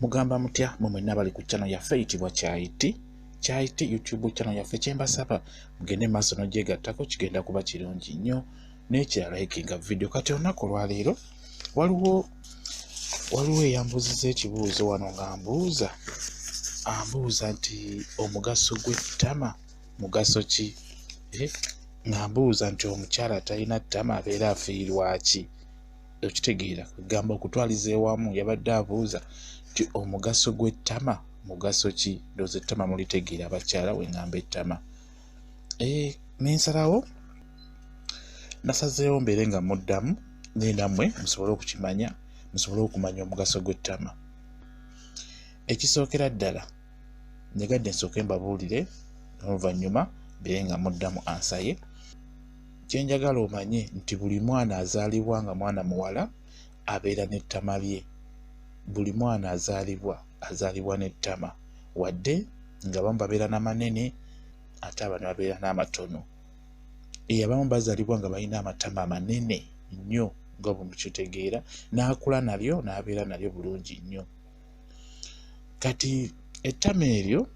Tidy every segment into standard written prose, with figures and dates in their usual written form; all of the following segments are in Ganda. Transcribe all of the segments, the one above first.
Mugamba mutya mwe mwenna bali ku channel yaffe eyitibwa Kyaiti YouTube channel yaffe kyembasaba mugende maaso n'ogyegattako kigenda kuba kirungi nnyo n'ekirala likinga video. Kati olunaku olwaleero waliwo eyambuuziza ekibuuzo wano nga ambuuza nti omugaso gw'ettama mugaso ki? Nga mbuuza nti omukyala talina ttama abeera afiirwa ki? Okitegeera kugamba okutwaliza ewamu yabadde abuuza nti omugaso gw'ettama mugaso ki? Ndowooza ettama mulitegeera abakyala we ngamba ettama. Nensalawo nasazeewo mbeere nga muddamu nammwe musobole okukimanya, musobole okumanya omugaso gw'ettama. Ekisookera ddala nyagadde nsooke mbabuulire n'oluvannyuma mbeere nga muddamu ansaye. Kye njagala omanye nti buli mwana azaalibwa nga mwana muwala abeera n'ettama lye. Buli mwana azaalibwa n'ettama, wadde ng'abamu babeera n'amanene ate abana babeera n'amatono. Abamu bazaalibwa nga balina amatama amanene nnyo nga bwe mukitegeera, n'akula nalyo n'abeera nalyo bulungi nnyo. Kati ettama eryo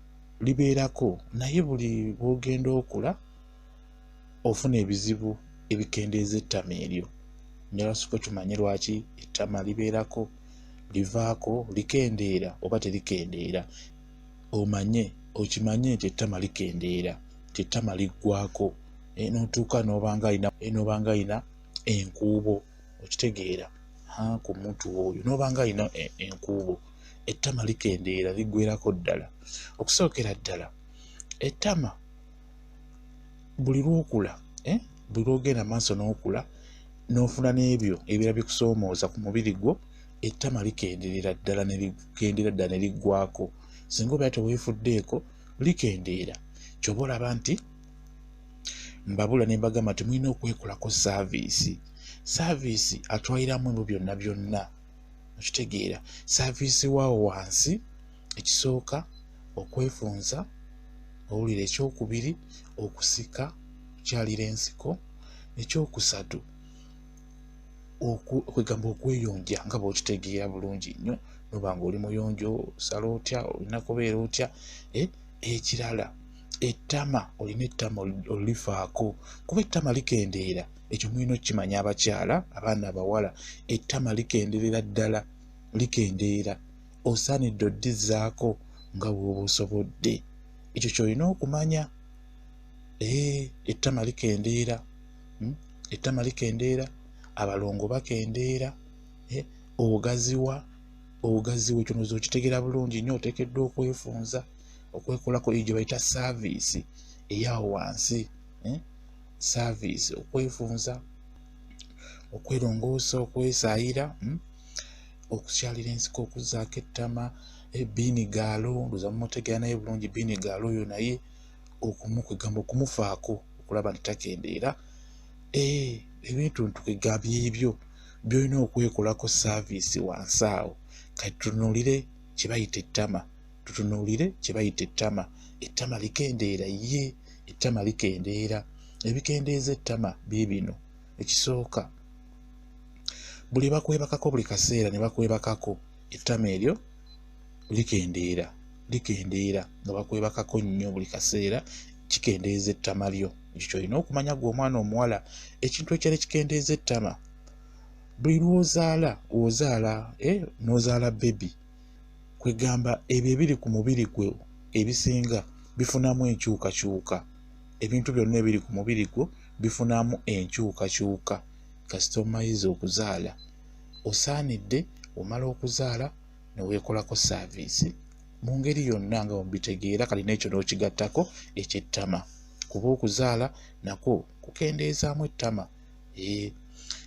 libeerako, naye buli bw'ogenda okula ofuna ebizibu ebikendeeza ettama eryo. Njagala tusooke tumanye lwaki ettama libeerako, livaako, likendeera oba terikendeera. Okimanye nti ettama likendeera, nti ettama liggwaako, n'otuuka n'obanga alina enkuubo. Okitegeera ku muntu oyo n'obanga alina enkuubo, ettama likendeera, liggweerako ddala. Okusookera ddala ettama buli lw'okula, buli lw'ogenda maaso n'okula n'ofuna n'ebyo ebirala bikusoomooza ku mubiri gwo, ettama likendeera ddala ne liggwaako. Singa obeera teweefuddeeko likendeera. Ky'oba olaba nti mbabula ne mbagamba nti mulina okwekolako saaviisi atwaliramu ebyo byonna byonna. Okitegeera saaviisi waawo wansi, ekisooka okwefunza, owulira ekyokubiri okusika, kukyalira ensiko, ekyokusatu kwegamba okweyonja nga bw'okitegeera bulungi nnyo. Noba nga oli muyonjo osala otya, olina kubeera otya. Ekirala ettama, olina ettama olifaako kuba ettama likendeera. Ekyo mulina okukimanya abakyala, abaana abawala, ettama likendeera ddala, likendeera. Osaanidde oddizzaako nga bw'oba osobodde. Ekyo ky'olina okumanya. Ettama likendeera, ettama likendeera, abalongo bakendeera, obugaziwa ekyo nooza okitegeera bulungi nnyo. Oteekeddwa okwefunza, okwekolako gye bayita saaviisi ey'awo wansi. Saaviisi okwefunza, okwerongoosa, okwesaayira, okukyalira ensiko, okuzzaako ettama, biinigaalo, ndowooza mumutegeera naye bulungi. Biinigaalo oyo naye kwegamba okumufaako, okulaba nti takendeera. Ebintu kwegamba ebyo by'olina okwekolako saaviisi wansi awo. Kati tutunuulire kye bayita ettama. Ettama likendeera ettama likendeera. Ebikendeeza ettama biibino. Ekisooka, buli bakwebakako buli kaseera ne bakwebakako, ettama eryo likendeera nga bakwebakako nnyo buli kaseera, kikendeeza ettama lyo. Ekyo ky'olina okumanya gwe omwana omuwala. Ekintu ekirala ekikendeeza ettama, buli lw'ozaala n'ozaala bebi, kwegamba ebyo ebiri ku mubiri gwe ebisinga bifunamu enkyukakyuka. Ebintu byonna ebiri ku mubiri gwo bifunamu enkyukakyuka kasita omayiza okuzaala. Osaanidde omala okuzaala ne weekolako saaviisi mu ngeri yonna nga bw'obitegeera. Kati n'ekyo n'okigattako eky'ettama, kuba okuzaala nakwo kukendeezaamu ettama.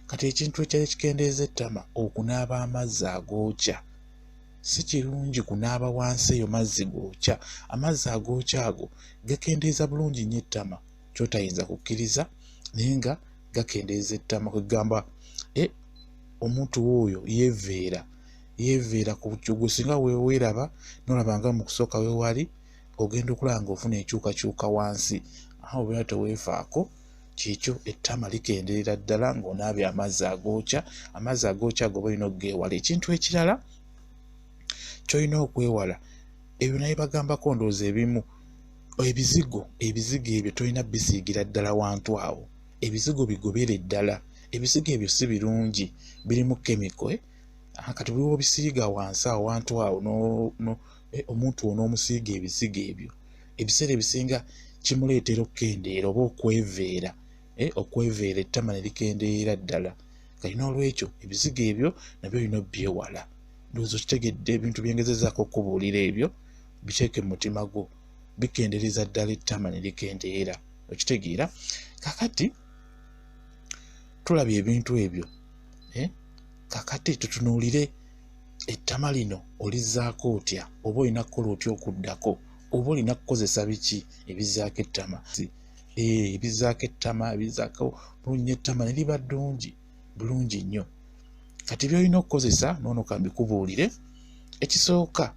Kati ekintu ekirala ekikendeeza ettama, okunaaba amazzi agookya. Si kirungi kunaaba wansi eyo mazzi gookya. Amazzi agookya ago gakendeeza bulungi nnyo ettama, ky'otayinza kukkiriza naye nga gakendeeza ettama. Kwegamba omuntu oyo yeeveera ku bukyugu. Singa weeraba n'olaba nga mu kusooka we wali, ogenda okulaba ng'ofuna enkyukakyuka wansi. Obeera teweefaako. Kyekyo ettama likendeera ddala ng'onaabye amazzi agookya. Amazzi agookya ago olina okgeewala. Ekintu ekirala ky'olina okwewala ebyo naye bagambako ndowooza ebimu ebizigo ebyo tolina bisiigira ddala wantu awo. Ebizigo bigobere ddala. Ebizigo ebyo si birungi, birimu kemiko. Kati buli obisiiga wansi awo wantu awo omuntu onoomusiiga ebizigo ebyo, ebiseera ebisinga kimuleetera okukendeera oba okweveera ettama ne likendeera ddala. Kati n'olwekyo ebizigo ebyo nabyo olina obyewala. Ndowooza okitegedde ebintu bye ngezezaako okubuulira ebyo, biteeke mu mutima gwo, bikendeereza ddala ettama ne likendeera. Okitegeera? Kakati tulabye ebintu ebyo. Kakati tutunuulire ettama lino olizzaako otya, oba olina kukola otya okuddako, oba olina kukozesa biki ebizzaako ettama. Ebizzaako ettama, ebizzaako bulungi ettama ne liba ddungi bulungi nnyo. Kati by'olina okukozesa noono ka mbikubuulire. Ekisooka,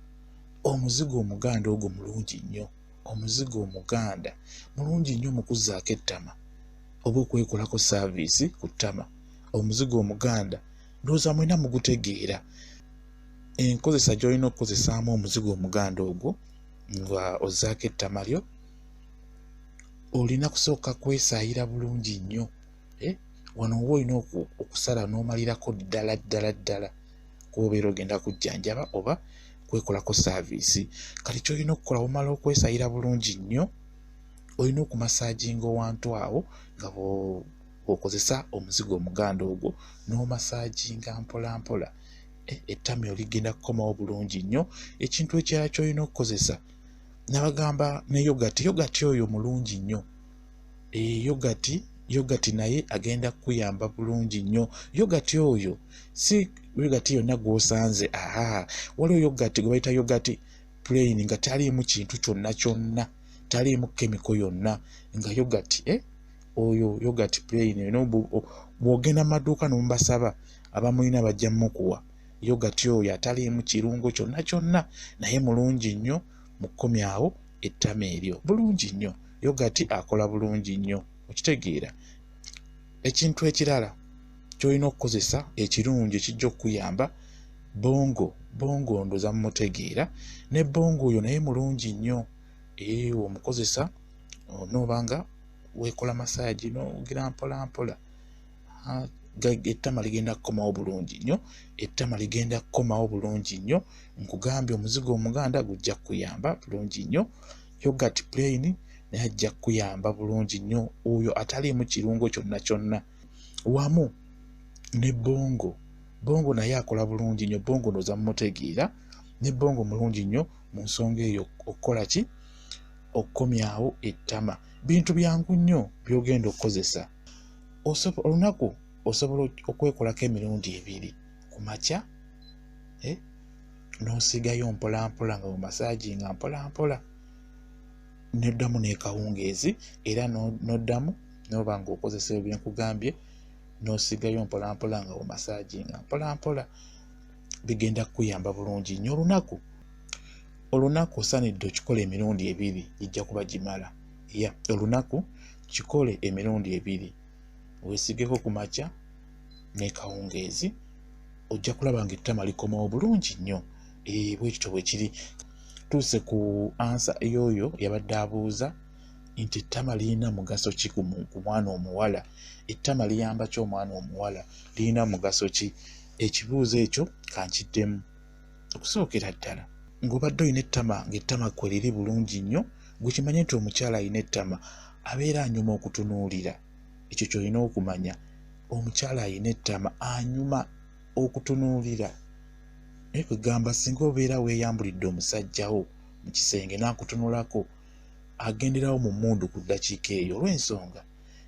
omuzigo omuganda ogwo mulungi nnyo. Omuzigo omuganda mulungi nnyo mu kuzzaako ettama oba okwekolako saaviisi ku ttama. Omuzigo omuganda ndowooza mwena mugutegeera. Enkozesa gy'olina okukozesaamu omuzigo omuganda ogwo nga ozzaako ettama lyo, olina kusooka kwesaayira bulungi nnyo. Wano oba olina okusala n'omalirako ddala kubeera ogenda kujjanjaba oba kwekolako saaviisi. Kati ky'olina okukola omala okwesaayira bulungi nnyo, olina okumasaaginga owantu awo nga bw'okozesa omuzigo omuganda ogwo n'omasaaginga mpola mpola. Ettama eryo ligenda kukomawo bulungi nnyo. Ekintu ekirala ky'olina okukozesa, nabagamba ne yogati oyo mulungi nnyo. Yogati naye agenda kuyamba bulungi nnyo. Yogati oyo si yogati yonna gw'osanze. Waliwo yogati gwe bayita yogati plain nga taliimu kintu kyonna, taliimu kemiko yonna, nga yogati oyo yogati plain. Bw'ogenda mu maduuka n'omubasaba abamulina bajja mukuwa yogati oyo ataliimu kirungo kyonna, naye mulungi nnyo mu kkomyawo ettama eryo. Bulungi nnyo, yogati akola bulungi nnyo. Okitegeera? Ekintu ekirala ky'olina okukozesa ekirungi ekijja okuyamba, bongo ndowooza mumutegeera. Ne bongo oyo naye mulungi nnyo. Omukozesa onoobanga weekola masaagi n'ogira mpola mpola, ettama ligenda kukomawo bulungi nnyo. Ettama ligenda kukomawo bulungi nnyo. Nkugambye omuzigo omuganda gujja kuyamba bulungi nnyo. Yogati plain naye ajja kuyamba bulungi nnyo, oyo ataliimu kirungo kyonna. Wamu ne bongo naye akola bulungi nnyo. Bongo ndowooza mumutegeera. Ne bongo mulungi nnyo mu nsonga eyo okukola ki? Okukomyawo ettama. Bintu byangu nnyo by'ogenda okukozesa. Olunaku osobola okwekolako emirundi 2 ku makya, n'osigayo mpola mpola nga mumasaaginga mpola mpola, n'oddamu n'ekawungeezi, era n'oddamu n'oba ng'okozesa ebyo bye nkugambye, n'osigayo mpola mpola nga mumasaaginga mpola mpola. Bigenda kukuyamba bulungi nnyo. Olunaku osaanidde okikola emirundi 2, gijja kuba gimala. Olunaku kikole emirundi 2, weesigeko ku makya n'ekawungeezi, ojja kulaba ng'ettama likomawo bulungi nnyo. Bwekityo bwe kiri. Tuuse ku ansa y'oyo yabadde abuuza nti ettama lirina mugaso ki ku mwana omuwala. Ettama liyamba ki omwana omuwala? Lirina mugaso ki? Ekibuuzo ekyo kankiddemu. Okusookera ddala, ng'obadde olina ettama ng'ettama kwe liri bulungi nnyo, gwe kimanye nti omukyala alina ettama abeera anyuma okutunuulira. Ekyo ky'olina okumanya. Omukyala alina ettama anyuma okutunuulira. Kwegamba singa obeera weeyambulidde omusajjawo mu kisenge n'akutunulako, agenderawo mu mmundu ku ddakiika eyo, olw'ensonga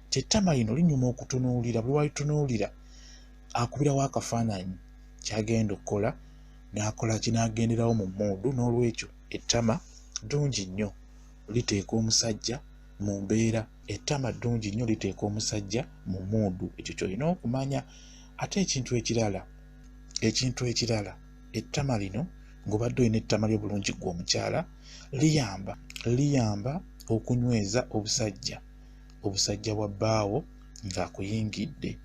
nti ettama lino linyuma okutunuulira. Bwe walitunuulira akubirawo akafaananyi ky'agenda okukola, n'akola kinaagenderawo mu mmundu. N'olwekyo ettama ddungi nnyo, liteeka omusajja mu mbeera. Ettama ddungi nnyo, liteeka omusajja mu mmundu. Ekyo ky'olina okumanya. Ate ekintu ekirala, ettama lino ng'obadde olina ettama ly'obulungi gwe omukyala, liyamba okunyweza obusajja bwa bbaawo ng'akuyingidde.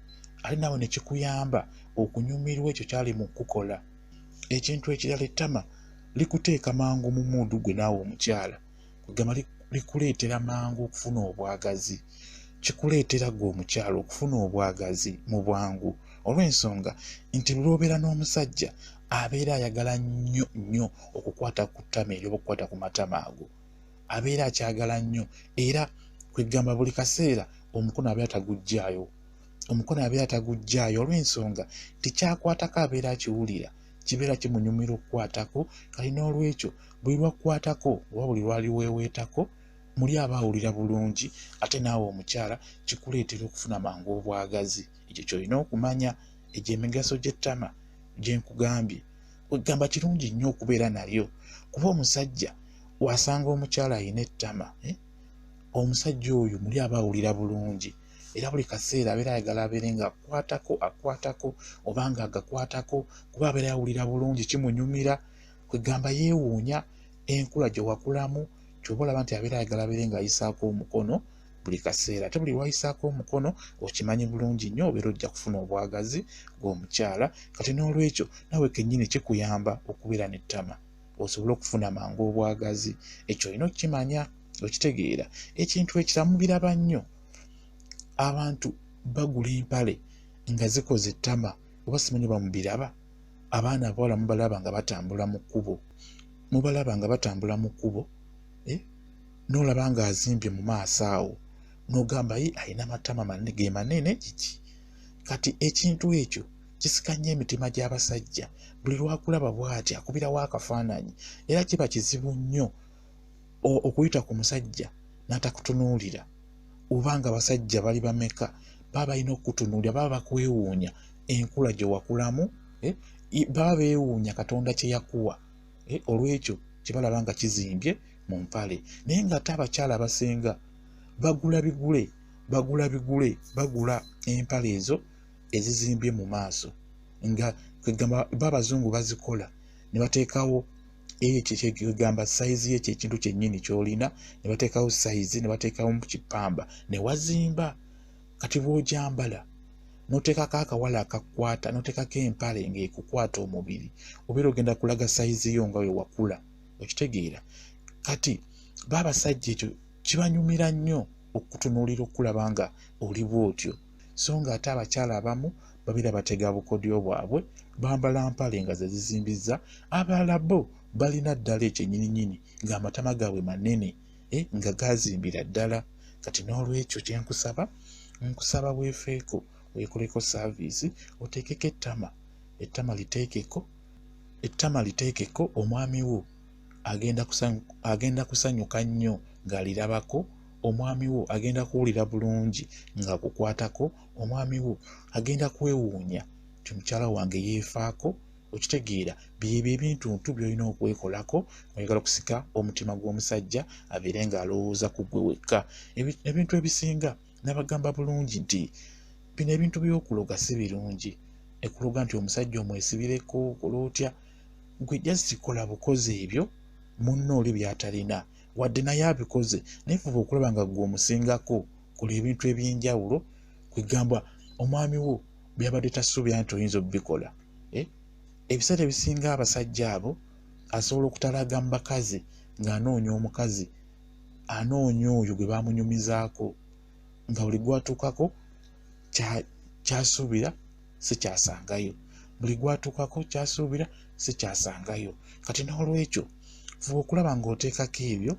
Ali nawe ne kikuyamba okunyumirwa ekyo kyali mu kukola. Ekintu ekirala, ettama likuteeka mangu mu mundu gwe naawe omukyala, kugamba likuleetera mangu okufuna obwagazi, kikuleetera gwe omukyala okufuna obwagazi mu bwangu, olw'ensonga nti lw'obeera n'omusajja abeera ayagala nnyo okukwata ku ttama eryo oba okukwata ku matama ago, abeera akyagala nnyo, era kwegamba buli kaseera omukono abeera taguggyayo, olw'ensonga tikyakwatako abeera akiwulira, kibeera kimunyumira okukwatako, kali n'olwekyo buli lwakukwatako oba buli lwali weeweetako muli abaawulira bulungi, ate naawe omukyala kikuleetera okufuna mangu obwagazi. Ekyo ky'olina okumanya, egyo emigaso gy'ettama gye nkugambye. Kwegamba kirungi nnyo okubeera nalyo, kuba omusajja wasanga omukyala alina ettama, omusajja oyo muli abaawulira bulungi, era buli kaseera abeera ayagala abeere nga akwatako oba nga agakwatako, kuba abeera yawulira bulungi, kimunyumira, kwegamba yeewuunya enkula gye wakulamu, ky'oba olaba nti abeera ayagala abeere ng'ayisaako omukono buli kaseera. Ate buli lwayisaako omukono okimanyi bulungi nnyo obeera ojja kufuna obwagazi bw'omukyala, kati n'olwekyo naawe kennyini kikuyamba okubeera n'ettama osobole okufuna mangu obwagazi. Ekyo olina okukimanya, okitegeera. Ekintu ekirala mubiraba nnyo, abantu bagula empale nga zikoze ettama, oba simanyi oba mubiraba, abaana abawala mubalaba nga batambula mu kkubo, n'olaba ng'azimbye mu maaso awo, n'ogamba alina amatama ge manene kiki. Kati ekintu ekyo kisika nnyo emitima gy'abasajja, buli lwakulaba bw'ati akubirawo akafaananyi, era kiba kizibu nnyo okuyita ku musajja n'atakutunuulira, oba nga abasajja bali bameka baba balina okukutunuulira, baba bakwewuunya enkula gye wakulamu, baba beewuunya Katonda kye yakuwa, olw'ekyo kye balaba nga kizimbye mu mpale. Naye ng'ate abakyala abasinga bagula empale ezo ezizimbye mu maaso, nga kwegamba b'abazungu bazikola ne bateekawo kyegamba sayizi y'ekyo ekintu kyennyini ky'olina, ne bateekawo sayizi, ne bateekawo mu kipamba ne wazimba. Kati bw'ogyambala n'oteekako akawala akakwata, n'oteekako empale ng'ekukwata omubiri, obeera ogenda kulaga sayizi yo nga we wakula, okitegeera. Kati baabasajja ekyo kibanyumira nnyo okutunuulira okulaba nga oli bw'otyo, so nga ate abakyala abamu babeera batega bukodyo bwabwe, bambala mpale nga ze zizimbiza, abalala bo balina ddala ekyennyininyini ng'amatama gaabwe manene, nga gazimbira ddala. Kati n'olwekyo kye nkusaba weefeeko, weekoleko saaviisi, oteekeko ettama liteekeko, omwami wo agenda kusanyuka nnyo ng'alirabako, omwami wo agenda kuwulira bulungi ng'akukwatako, omwami wo agenda kwewuunya ti mukyala wange yeefaako, okitegeera. Byebyo ebintuntu by'olina okwekolako oyagala okusika omutima gw'omusajja abeere ng'alowooza ku ggwe wekka. Ebintu ebisinga nabagamba bulungi nti bino ebintu by'okuloga si birungi. Ekuloga nti omusajja omwesibireko okola otya, gwe just kola bukozi ebyo munno oli by'atalina, wadde naye abikoze, naye fuba okulaba nga gwe omusingako. Kola ebintu eby'enjawulo, kwegamba omwami wo byabadde tasuubira nti oyinza okubikola. Ebiseera ebisinga abasajja abo asobola okutalaga mu bakazi ng'anoonya omukazi, anoonya oyo gwe baamunyumizaako, nga buli gwatuukako kyasuubira si kyasangayo, Kati n'olwekyo fuba okulaba ng'oteekako ebyo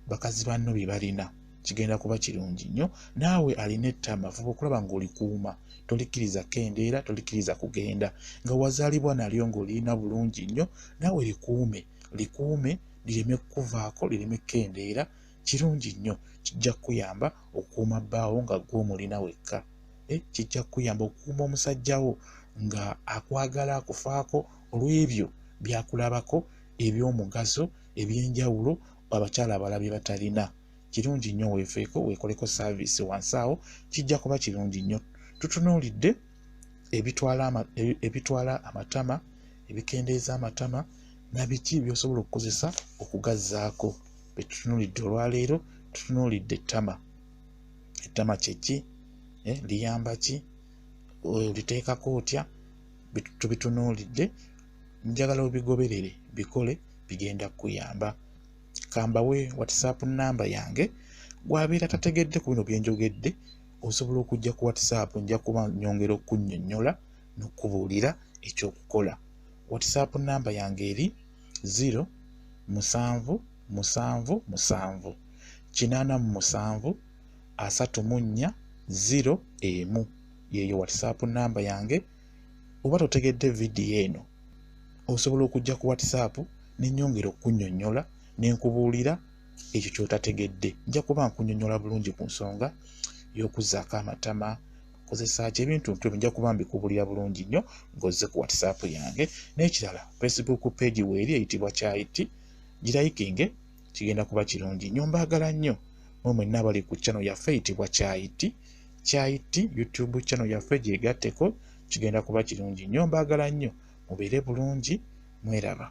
bakazi banno bye balina, kigenda kuba kirungi nnyo. Naawe alina ettama, fuba okulaba ng'olikuuma, tolikkiriza kendeera, tolikkiriza kugenda. Nga wazaalibwa nalyo ng'olirina bulungi nnyo, naawe likuume lireme kukuvaako, lireme kendeera. Kirungi nnyo, kijja kukuyamba okukuuma bbaawo nga gw'omulina wekka. Kijja kukuyamba okukuuma omusajjawo nga akwagala, akufaako olw'ebyo byakulabako eby'omugaso eby'enjawulo abakyala abalala bye batalina. Kirungi nnyo weefeeko, weekoleko saaviisi wansi awo, kijja kuba kirungi nnyo. Tutunuulidde ebitwala amatama, ebikendeeza amatama, na biki by'osobola okukozesa okugazzaako. Betutunuulidde olwaleero, tutunuulidde ettama. Ettama kye ki? Liyamba ki? Oliteekako otya? Tubitunuulidde. Njagala obigoberere, bikole, bigenda kuyamba. Kambawe WhatsApp namba yange gwabeera tategedde ku bino bye njogedde, osobola okujja ku WhatsApp, nja kuba nyongera okunnyonnyola n'okubuulira ekyokukola. WhatsApp namba yange eri 0778734 yeyo WhatsApp namba yange. Oba totegedde vidiyo eno, osobola okujja ku WhatsApp n'ennyongera okunnyonnyola n'enkubuulira ekyo ky'otategedde. Nja kuba nkunnyonnyola bulungi ku nsonga y'okuzzaako amatama, kozesa ki ebintu ebyo, nja kuba mbikubuulira bulungi nnyo ng'ozze ku WhatsApp yange. N'ekirala, Facebook page weeri eyitibwa Kyayiti, girayikinge, kigenda kuba kirungi nnyo. Mbaagala nnyo mmwe mwenna abali ku channel yaffe eyitibwa Kyayiti. Kyayiti YouTube channel yaffe gyegatteko, kigenda kuba kirungi nnyo. Mbaagala nnyo, mubeere bulungi, mweraba.